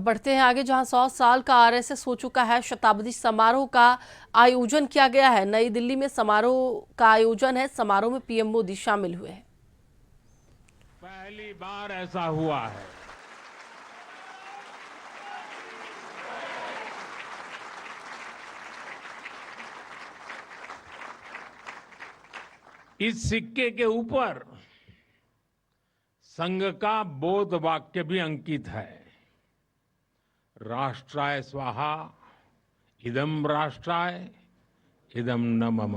बढ़ते हैं आगे, जहां 100 साल का आरएसएस हो चुका है। शताब्दी समारोह का आयोजन किया गया है। नई दिल्ली में समारोह का आयोजन है। समारोह में पीएम मोदी शामिल हुए हैं। पहली बार ऐसा हुआ है। इस सिक्के के ऊपर संघ का बोध वाक्य भी अंकित है। राष्ट्राय स्वाहा इदम राष्ट्राय इदम न मम।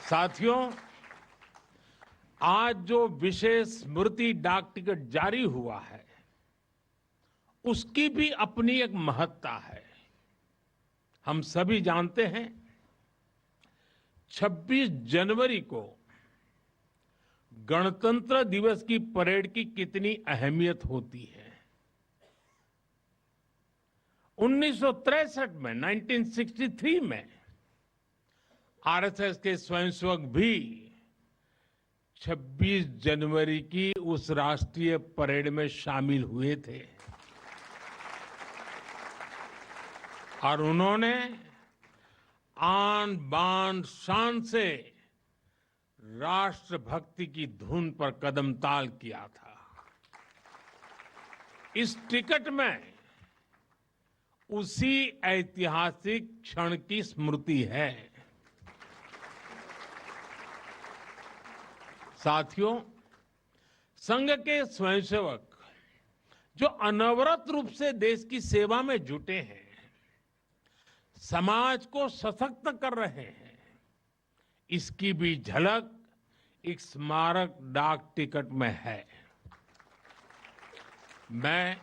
साथियों, आज जो विशेष स्मृति डाक टिकट जारी हुआ है, उसकी भी अपनी एक महत्ता है। हम सभी जानते हैं 26 जनवरी को गणतंत्र दिवस की परेड की कितनी अहमियत होती है। 1963 में 1963 में आरएसएस के स्वयंसेवक भी 26 जनवरी की उस राष्ट्रीय परेड में शामिल हुए थे और उन्होंने आन बान शान से राष्ट्रभक्ति की धुन पर कदम ताल किया था। इस टिकट में उसी ऐतिहासिक क्षण की स्मृति है। साथियों, संघ के स्वयंसेवक जो अनवरत रूप से देश की सेवा में जुटे हैं, समाज को सशक्त कर रहे हैं, इसकी भी झलक एक स्मारक डाक टिकट में है। मैं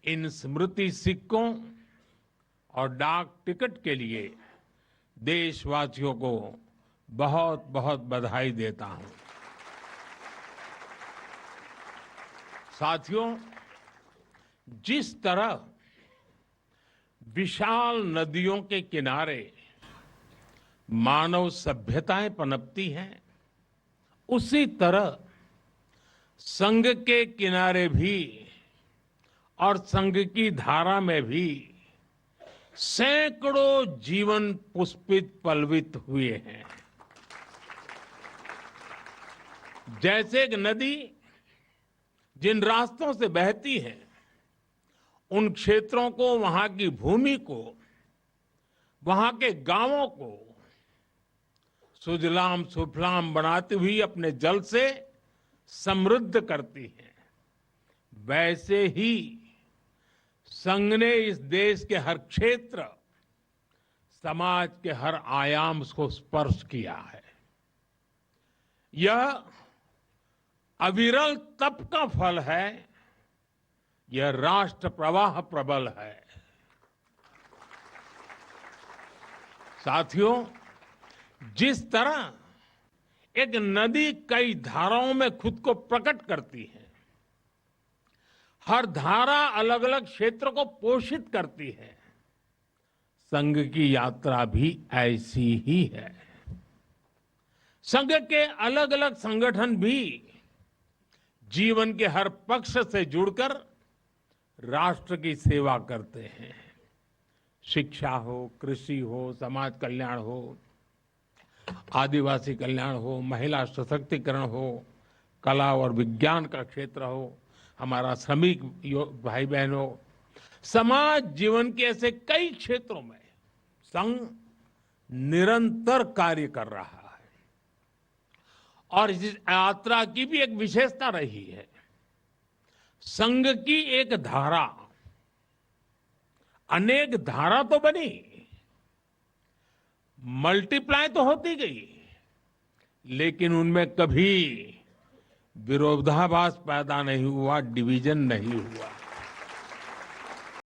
इन स्मृति सिक्कों और डाक टिकट के लिए देशवासियों को बहुत बहुत बधाई देता हूं। साथियों, जिस तरह विशाल नदियों के किनारे मानव सभ्यताएं पनपती हैं, उसी तरह संघ के किनारे भी और संघ की धारा में भी सैकड़ों जीवन पुष्पित पल्वित हुए हैं। जैसे एक नदी जिन रास्तों से बहती है, उन क्षेत्रों को, वहां की भूमि को, वहां के गांवों को सुजलाम सुफलाम बनाती हुई अपने जल से समृद्ध करती है, वैसे ही संघ ने इस देश के हर क्षेत्र, समाज के हर आयाम को स्पर्श किया है। यह अविरल तप का फल है, यह राष्ट्र प्रवाह प्रबल है। साथियों, जिस तरह एक नदी कई धाराओं में खुद को प्रकट करती है, हर धारा अलग अलग क्षेत्र को पोषित करती है, संघ की यात्रा भी ऐसी ही है। संघ के अलग अलग संगठन भी जीवन के हर पक्ष से जुड़कर राष्ट्र की सेवा करते हैं। शिक्षा हो, कृषि हो, समाज कल्याण हो, आदिवासी कल्याण हो, महिला सशक्तिकरण हो, कला और विज्ञान का क्षेत्र हो, हमारा श्रमिक भाई बहनों, समाज जीवन के ऐसे कई क्षेत्रों में संघ निरंतर कार्य कर रहा है। और इस यात्रा की भी एक विशेषता रही है। संघ की एक धारा अनेक धारा तो बनी, मल्टीप्लाई तो होती गई, लेकिन उनमें कभी विरोधाभास पैदा नहीं हुआ, डिवीजन नहीं हुआ।